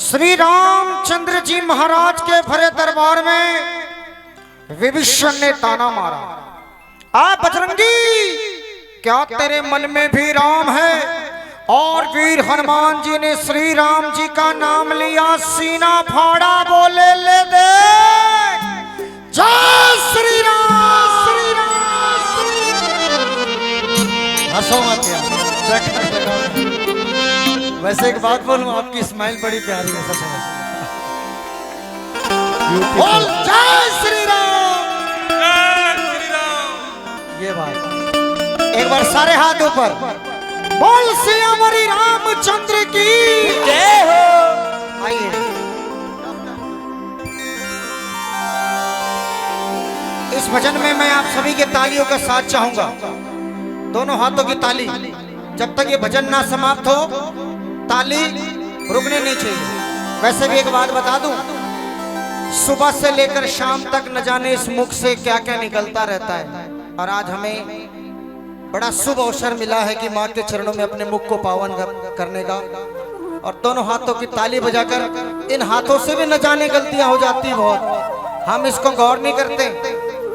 श्री रामचंद्र जी महाराज के भरे दरबार में विभीषण ने ताना मारा, आ बजरंगी, क्या तेरे मन में भी राम है? और वीर हनुमान जी ने श्री राम जी का नाम लिया, सीना फाड़ा, बोले ले दे जय श्री राम, श्री राम, श्री राम। हंसो मत यार। वैसे एक बात बोलूं, आपकी स्माइल बड़ी प्यारी है, सच में। बोल जय श्री राम, जय श्री राम। ये बात एक बार सारे हाथ ऊपर, बोल सियावरी रामचंद्र की जय हो। आइए, इस भजन में मैं आप सभी के तालियों का साथ चाहूंगा, दोनों हाथों की ताली। जब तक ये भजन ना समाप्त हो, ताली रुकने नहीं चाहिए। वैसे भी एक बात बता दूं, सुबह से लेकर शाम तक न जाने इस मुख से क्या क्या निकलता रहता है, और आज हमें बड़ा शुभ अवसर मिला है कि माँ के चरणों में अपने मुख को पावन करने का। और दोनों हाथों की ताली बजाकर, इन हाथों से भी न जाने गलतियां हो जाती बहुत, हम इसको गौर नहीं करते।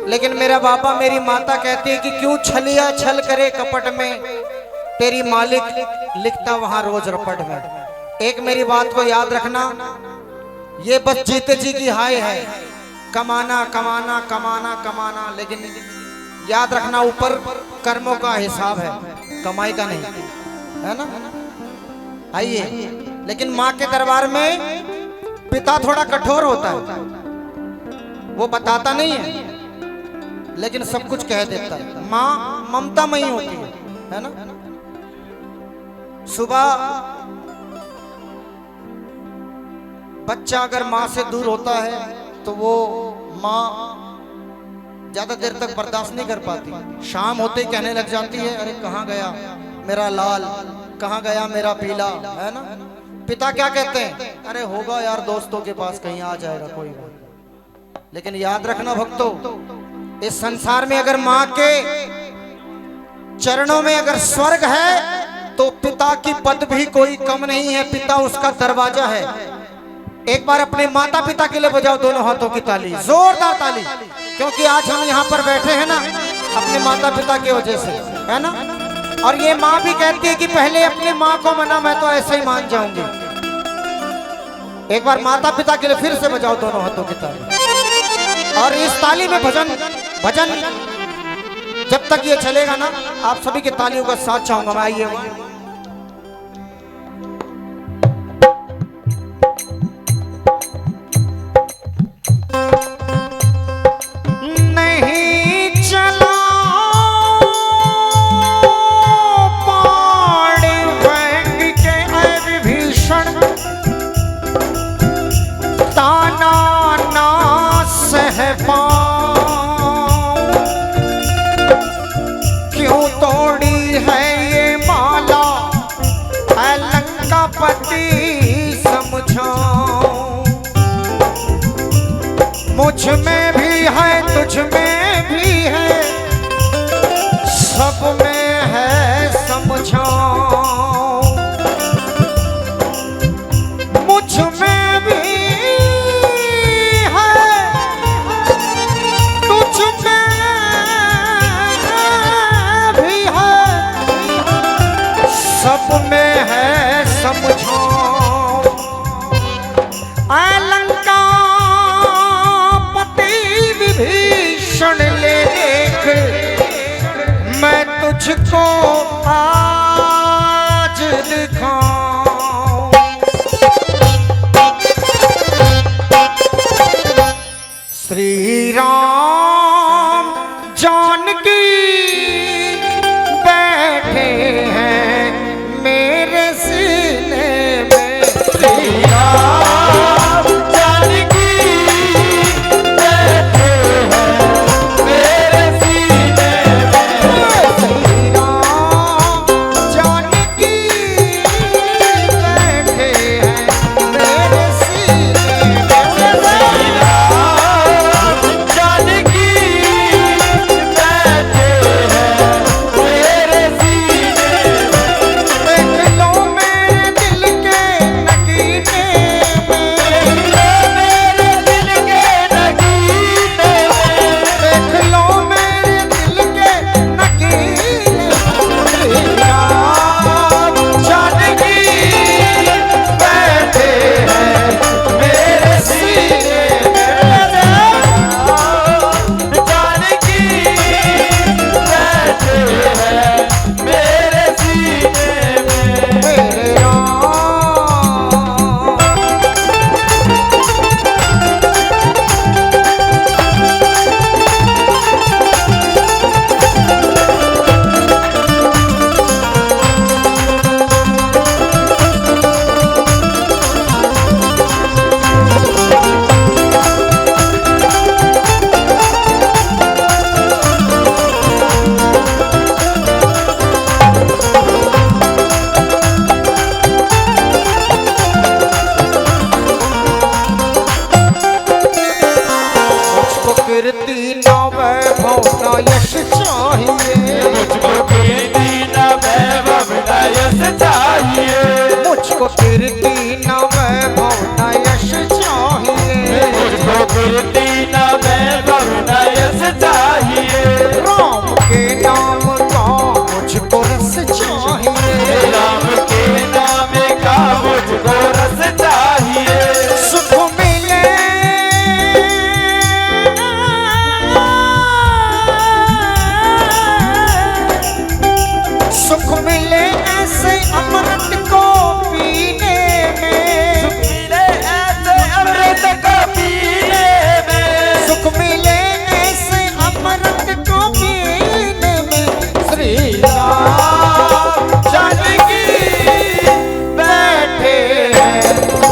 लेकिन मेरा बाबा मेरी माता कहती है कि क्यों छलिया छल करे कपट में, तेरी मालिक लिखता वहां रोज रपट में। एक मेरी बात को याद रखना, ये बस जीते जी की हाय है, कमाना कमाना कमाना कमाना, लेकिन याद रखना ऊपर कर्मों का हिसाब है, कमाई का नहीं, है ना। आइए, लेकिन माँ के दरबार में पिता थोड़ा कठोर होता है, वो बताता नहीं है लेकिन सब कुछ कह देता है। माँ ममतामयी होती है ना। सुबह बच्चा अगर माँ से दूर होता है तो वो माँ ज्यादा देर तक बर्दाश्त नहीं कर पाती। शाम होते ही कहने लग जाती है, अरे कहाँ गया मेरा लाल, कहाँ गया मेरा पीला, है ना। पिता क्या कहते हैं, अरे होगा यार दोस्तों के पास, कहीं आ जाएगा कोई बात। लेकिन याद रखना भक्तों, इस संसार में अगर माँ के चरणों में अगर स्वर्ग है तो पिता की पद भी कोई कम नहीं है, पिता उसका दरवाजा है। एक बार अपने माता पिता के लिए बजाओ दोनों हाथों की ताली, जोरदार ताली, क्योंकि आज हम यहाँ पर बैठे हैं ना अपने माता पिता की वजह से, है ना। और ये माँ भी कहती है कि पहले अपनी माँ को मना, मैं तो ऐसे ही मान जाऊंगी। एक बार माता पिता के लिए फिर से बजाओ दोनों हाथों की ताली। और इस ताली में भजन जब तक ये चलेगा ना, आप सभी की तालियों का साथ चाहूंगा मैं। आइए, नहीं चला पाड़ व्यंग के विभीषण, ताना ना सह मुझ में भी है तुझ में भी है, सब में है समझो। मुझ में भी है तुझ में भी है, सब में है समझो। लंका भीषण लेख मैं तुझको आज दिखाऊं। श्री राम जानकी बैठे हैं मेरे सीने में, श्री राम मुझको कीर्ति न वैभव न यश चाहिए, मुझको कीर्ति न वैभव न यश चाहिए, राम के नाम का मुझको रस चाहिए, राम के नाम का मुझको रस चाहिए, सुख मिले सुख मिले ऐसे अमृत को पीने में, सुख मिले ऐसे अमृत को पीने में, सुख मिले ऐसे अमृत को पीने में, श्री राम जानकी बैठे हैं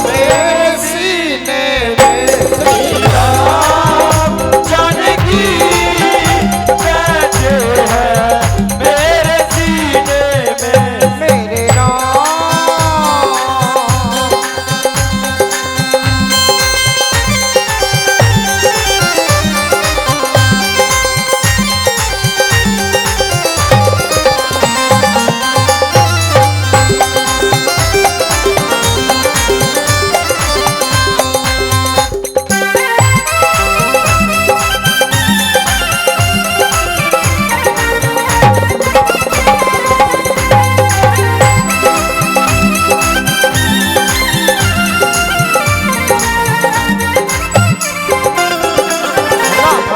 मेरे सीने में, श्री राम जानकी बैठे हैं मेरे सीने में, मेरे राम।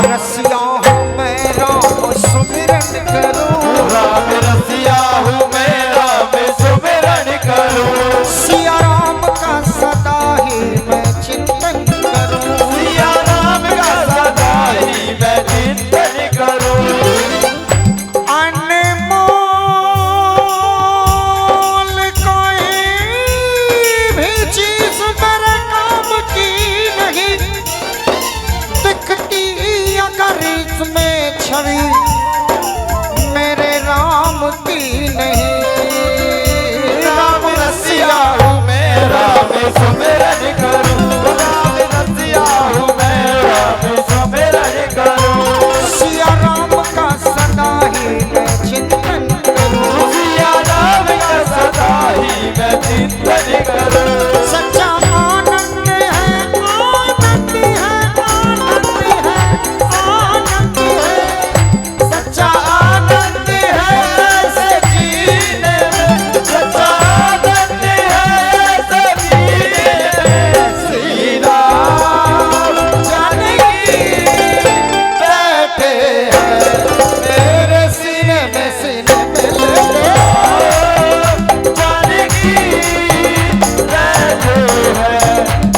रसिया हूँ मैं राम सुमिरन करूँ, राम रसिया हूँ मैं राम सुमिरन करूँ, सिया राम का सदा ही मैं चिंतन करूँ, सिया राम का सदा ही मैं चिंतन करूँ, अनमोल कोई भी चीज मेरे काम की नहीं, दिखती अगर इसमें छवि मेरे राम की नहीं, राम रसिया हूँ मैं राम सुमिरन करूँ, राम रसिया हूँ मैं राम सुमिरन करूँ, सिया राम का सदा ही मैं चिंतन करूँ, सिया राम का सदा ही मैं चिंतन करूँ, सच्चा आनंद है आनंद है आनंद है आनंद है, सच्चा आनंद है ऐसे जीने में, सच्चा आनंद है ऐसे जीने में, श्री राम जानकी बैठे हैं मेरे सीने में, सीने में ले ले। जानकी बैठे हैं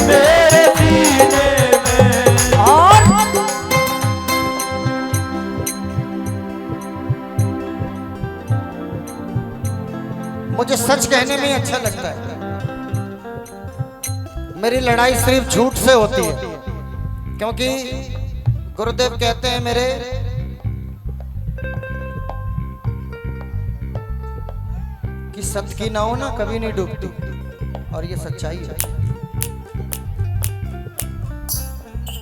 मेरे सीने में, और मुझे सच कहने में अच्छा लगता है, मेरी लड़ाई सिर्फ झूठ से होती है, क्योंकि गुरुदेव कहते हैं मेरे कि सत्य की नाव ना कभी नहीं डूबती, और ये सच्चाई है।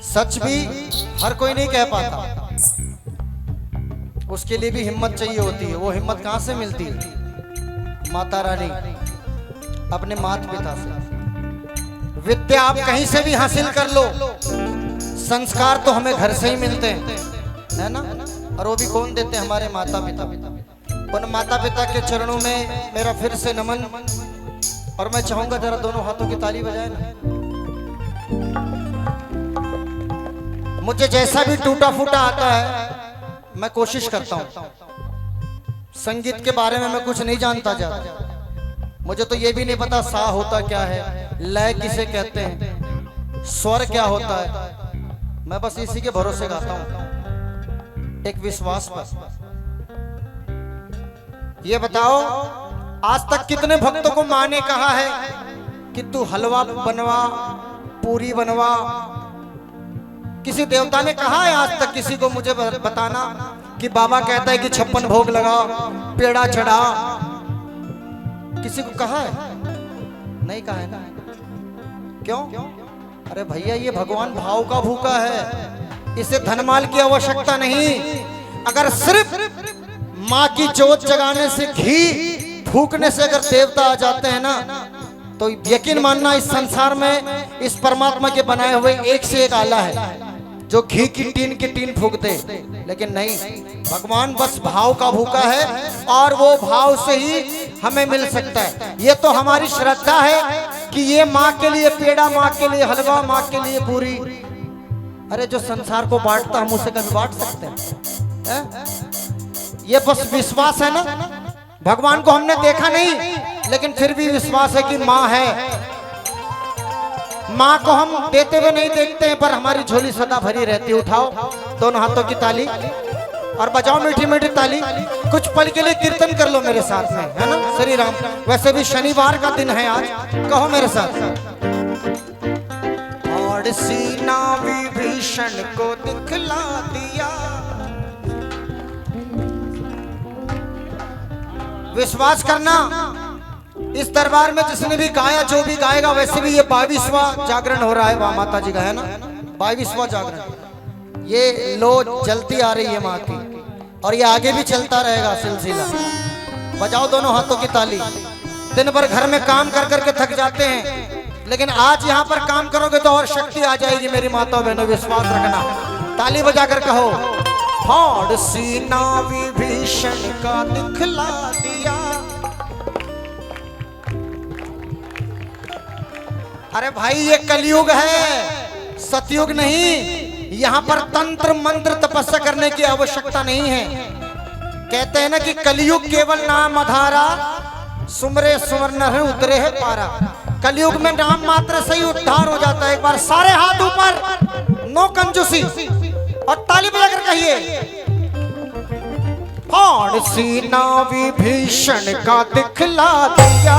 सच भी हर कोई नहीं कह पाता, उसके लिए भी हिम्मत चाहिए होती है। वो हिम्मत कहाँ से मिलती है? माता रानी अपने माता पिता से। विद्या आप कहीं से भी हासिल कर लो, संस्कार तो हमें घर से ही मिलते हैं, है ना? और वो भी कौन देते हैं? हमारे माता पिता। उन माता पिता के चरणों में मेरा फिर से नमन, और मैं चाहूंगा जरा दोनों हाथों की ताली बजाए ना। मुझे जैसा भी टूटा फूटा आता है मैं कोशिश करता हूँ। संगीत के बारे में मैं कुछ नहीं जानता ज्यादा, मुझे तो ये भी नहीं पता सा होता क्या है, लय किसे कहते हैं, स्वर क्या होता है। मैं बस इसी के भरोसे गाता हूँ, एक विश्वास पर। ये बताओ आज तक कितने भक्तों को माँ ने कहा है कि तू हलवा बनवा, पूरी बनवा? किसी देवता ने कहा है आज तक किसी को मुझे बताना कि बाबा कहता है कि 56 भोग लगा, पेड़ा चढ़ा? किसी को कहा है? नहीं कहा है ना। क्यों? अरे भैया ये भगवान भाव का भूखा है, इसे धनमाल की आवश्यकता नहीं। अगर सिर्फ माँ की जोत जगाने से, घी फूकने से अगर देवता आ जाते हैं ना, तो यकीन मानना इस संसार में इस परमात्मा के बनाए हुए एक से एक आला है जो घी की टीन फूक दे, लेकिन नहीं, भगवान बस भाव का भूखा है और वो भाव से ही हमें मिल सकता है। ये तो हमारी श्रद्धा है कि ये माँ के लिए पेड़ा, माँ के लिए हलवा, माँ के लिए पूरी। अरे जो संसार को बांटता हम उसे कभी बांट सकते हैं? ये बस विश्वास है ना। भगवान को हमने देखा नहीं, लेकिन फिर भी विश्वास है कि माँ है। माँ को हम देते हुए नहीं देखते हैं, पर हमारी झोली सदा भरी रहती है। उठाओ दोनों हाथों की ताली और बजाओ मीठी मीठी ताली। कुछ पल के लिए कीर्तन कर लो मेरे साथ में, है ना। श्री राम। वैसे भी शनिवार का दिन है आज, कहो मेरे साथ। और सीना विभीषण को दिखला दिया। विश्वास करना, इस दरबार में जिसने भी गाया, जो भी गाएगा, वैसे भी ये 22वां जागरण हो रहा है। वहां माता जी का है ना 22वां जागरण। ये लो जलती आ रही है माँ की, और ये आगे भी चलता रहेगा सिलसिला। बजाओ दोनों हाथों की ताली। दिन भर घर में काम कर करके थक जाते हैं, लेकिन आज यहाँ पर काम करोगे तो और शक्ति आ जाएगी। मेरी माता बहनों, विश्वास रखना। ताली बजाकर कहो, और सीना विभीषण का दिखला दिया। अरे भाई ये कलयुग है, सतयुग नहीं। यहाँ पर तंत्र मंत्र तपस्या करने की आवश्यकता नहीं है। कहते हैं ना कि कलयुग केवल नाम आधारा, सुमरे सुवर्ण है उतरे है पारा। कलयुग में नाम मात्र से ही उद्धार हो जाता है। एक बार सारे हाथ ऊपर, नो कंजूसी, और ताली बजाकर कहिए, और सीना विभीषण का दिखला दिया।